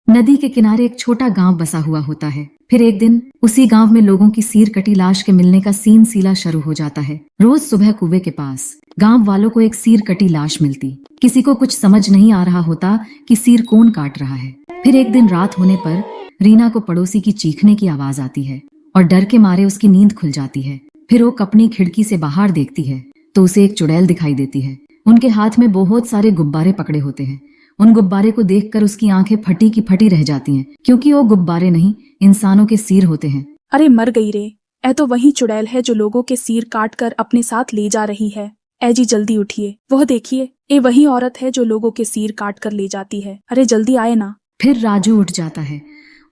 नदी के किनारे एक छोटा गांव बसा हुआ होता है। फिर एक दिन उसी गांव में लोगों की सिर कटी लाश के मिलने का सीन सीला शुरू हो जाता है। रोज सुबह कुएं के पास गांव वालों को एक सिर कटी लाश मिलती। किसी को कुछ समझ नहीं आ रहा होता कि सिर कौन काट रहा है। फिर एक दिन रात होने पर रीना को पड़ोसी की चीखने की आवाज आती है और डर के मारे उसकी नींद खुल जाती है। फिर वो अपनी खिड़की से बाहर देखती है तो उसे एक चुड़ैल दिखाई देती है। उनके हाथ में बहुत सारे गुब्बारे पकड़े होते हैं। उन गुब्बारे को देखकर उसकी आंखें फटी की फटी रह जाती हैं, क्योंकि वो गुब्बारे नहीं, इंसानों के सिर होते हैं। अरे मर गई रे, ए तो वही चुड़ैल है जो लोगों के सिर काट कर अपने साथ ले जा रही है। ए जी जल्दी उठिए, वह देखिए, ये वही औरत है जो लोगों के सिर काट कर ले जाती है। अरे जल्दी आए ना। फिर राजू उठ जाता है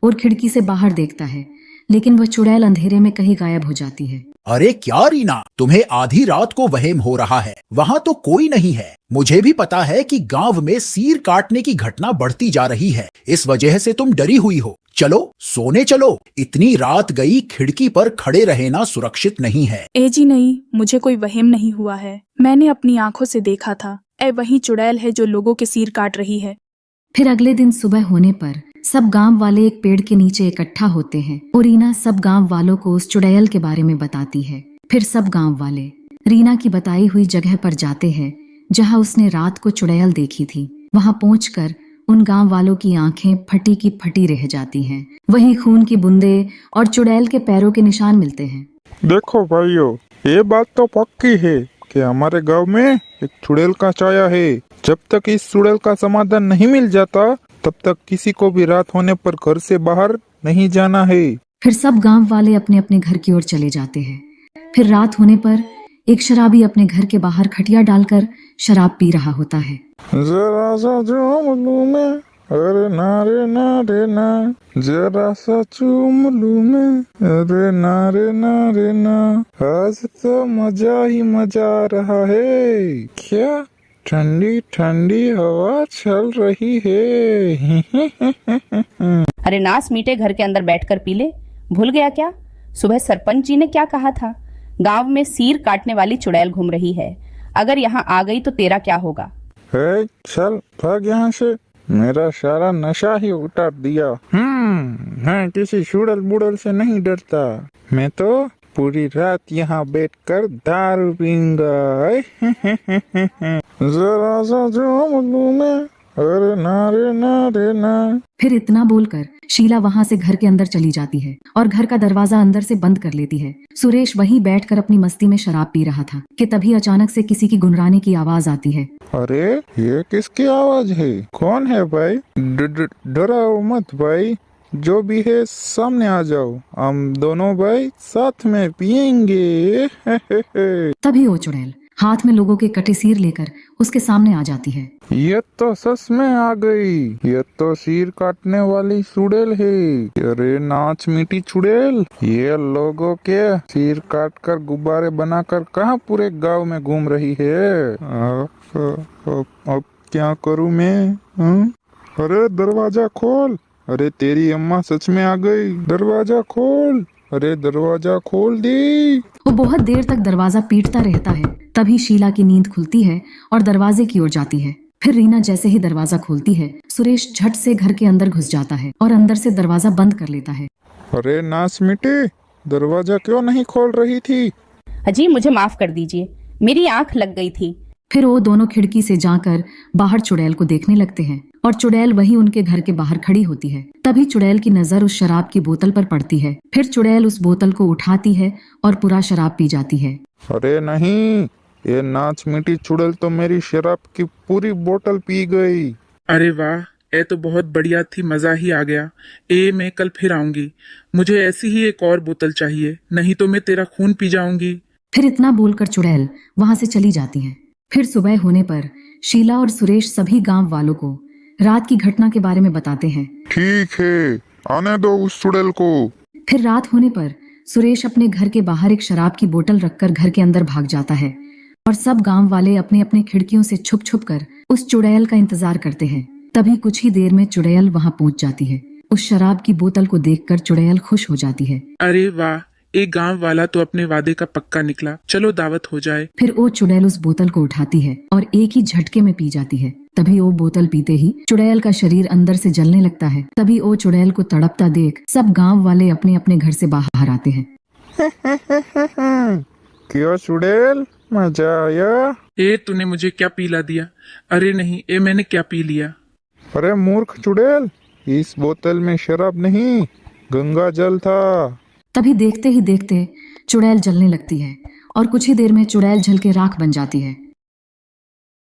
और खिड़की से बाहर देखता है, लेकिन वह चुड़ैल अंधेरे में कहीं गायब हो जाती है। अरे क्या रीना, तुम्हें आधी रात को वहम हो रहा है? वहाँ तो कोई नहीं है। मुझे भी पता है कि गांव में सिर काटने की घटना बढ़ती जा रही है, इस वजह से तुम डरी हुई हो। चलो सोने चलो, इतनी रात गई, खिड़की पर खड़े रहना सुरक्षित नहीं है। ए जी नहीं, मुझे कोई वहम नहीं हुआ है, मैंने अपनी आंखों से देखा था। ए वही चुड़ैल है जो लोगों के सिर काट रही है। फिर अगले दिन सुबह होने पर सब गांव वाले एक पेड़ के नीचे इकट्ठा होते हैं और रीना सब गांव वालों को उस चुड़ैल के बारे में बताती है। फिर सब गांव वाले रीना की बताई हुई जगह पर जाते हैं जहां उसने रात को चुड़ैल देखी थी। वहां पहुंचकर उन गांव वालों की आंखें फटी की फटी रह जाती हैं। वहीं खून की बूंदे और चुड़ैल के पैरों के निशान मिलते हैं। देखो भाइयों, ये बात तो पक्की है कि हमारे गांव में एक चुड़ैल का साया है। जब तक इस चुड़ैल का समाधान नहीं मिल जाता तब तक किसी को भी रात होने पर घर से बाहर नहीं जाना है। फिर सब गांव वाले अपने अपने घर की ओर चले जाते हैं। फिर रात होने पर एक शराबी अपने घर के बाहर खटिया डालकर शराब पी रहा होता है। जरा सा चूम लूं मैं, अरे ना रे ना रे ना, जरा सा चूम लूं मैं, अरे ना रे ना रे ना, आज तो मजा ही मजा आ रहा है। क्या ठंडी ठंडी हवा चल रही है। अरे नास मीटे, घर के अंदर बैठकर पी ले। भूल गया क्या? सुबह सरपंच जी ने क्या कहा था? गांव में सिर काटने वाली चुड़ैल घूम रही है। अगर यहाँ आ गई तो तेरा क्या होगा? है, चल भाग यहाँ से, मेरा सारा नशा ही उतार दिया। मैं किसी चुड़ैल बुड़ैल से नहीं डरता। मैं तो पूरी रात यहाँ बैठकर दारू पीऊंगा। जरा सा चूम लूं मैं, अरे ना रे ना रे ना। फिर इतना बोलकर शीला वहां से घर के अंदर चली जाती है और घर का दरवाजा अंदर से बंद कर लेती है। सुरेश वहीं बैठकर अपनी मस्ती में शराब पी रहा था कि तभी अचानक से किसी की गुनगुनाने की आवाज आती है। अरे ये किसकी आवाज है? कौन है भाई? डराओ मत भाई, जो भी है सामने आ जाओ, हम दोनों भाई साथ में पियेंगे। तभी वो चुड़ैल हाथ में लोगों के कटे सिर लेकर उसके सामने आ जाती है। ये तो सच में आ गई, ये तो सिर काटने वाली चुड़ैल है। अरे नाच मीठी चुड़ैल, ये लोगों के सिर काट कर गुब्बारे बनाकर कहाँ पूरे गांव में घूम रही है। अब क्या करूँ मैं? अरे दरवाजा खोल, अरे तेरी अम्मा सच में आ गई, दरवाजा खोल, अरे दरवाजा खोल दी। वो बहुत देर तक दरवाजा पीटता रहता है। तभी शीला की नींद खुलती है और दरवाजे की ओर जाती है। फिर रीना जैसे ही दरवाजा खोलती है, सुरेश झट से घर के अंदर घुस जाता है और अंदर से दरवाजा बंद कर लेता है। अरे नाच मिटी, दरवाजा क्यों नहीं खोल रही थी? अजी मुझे माफ कर दीजिए, मेरी आंख लग गई थी। फिर वो दोनों खिड़की से जाकर बाहर चुड़ैल को देखने लगते हैं और चुड़ैल वही उनके घर के बाहर खड़ी होती है। तभी चुड़ैल की नजर उस शराब की बोतल पर पड़ती है। फिर चुड़ैल उस बोतल को उठाती है और पूरा शराब पी जाती है। अरे नहीं, ये नाच मीठी चुड़ैल तो मेरी शराब की पूरी बोतल पी गई। अरे वाह, ये तो बहुत बढ़िया थी, मजा ही आ गया। मैं कल फिर आऊंगी, मुझे ऐसी ही एक और बोतल चाहिए, नहीं तो मैं तेरा खून पी जाऊंगी। फिर इतना बोलकर चुड़ैल वहां से चली जाती है। फिर सुबह होने पर शीला और सुरेश सभी गांव वालों को रात की घटना के बारे में बताते हैं। ठीक है, आने दो उस चुड़ैल को। फिर रात होने पर सुरेश अपने घर के बाहर एक शराब की बोतल रखकर घर के अंदर भाग जाता है और सब गांव वाले अपने अपने खिड़कियों से छुप छुप कर उस चुड़ैल का इंतजार करते हैं। तभी कुछ ही देर में चुड़ैल वहां पहुंच जाती है। उस शराब की बोतल को देखकर चुड़ैल खुश हो जाती है। अरे वाह, एक गांव वाला तो अपने वादे का पक्का निकला, चलो दावत हो जाए। फिर वो चुड़ैल उस बोतल को उठाती है और एक ही झटके में पी जाती है। तभी वो बोतल पीते ही चुड़ैल का शरीर अंदर से जलने लगता है। तभी वो चुड़ैल को तड़पता देख सब गांव वाले अपने अपने घर से बाहर आते हैं। क्यों चुड़ैल, मजा आया? ए तूने मुझे क्या पिला दिया? अरे नहीं, ए मैंने क्या पी लिया? अरे मूर्ख चुड़ैल, इस बोतल में शराब नहीं, गंगा जल था। तभी देखते ही देखते चुड़ैल जलने लगती है और कुछ ही देर में चुड़ैल जल के राख बन जाती है।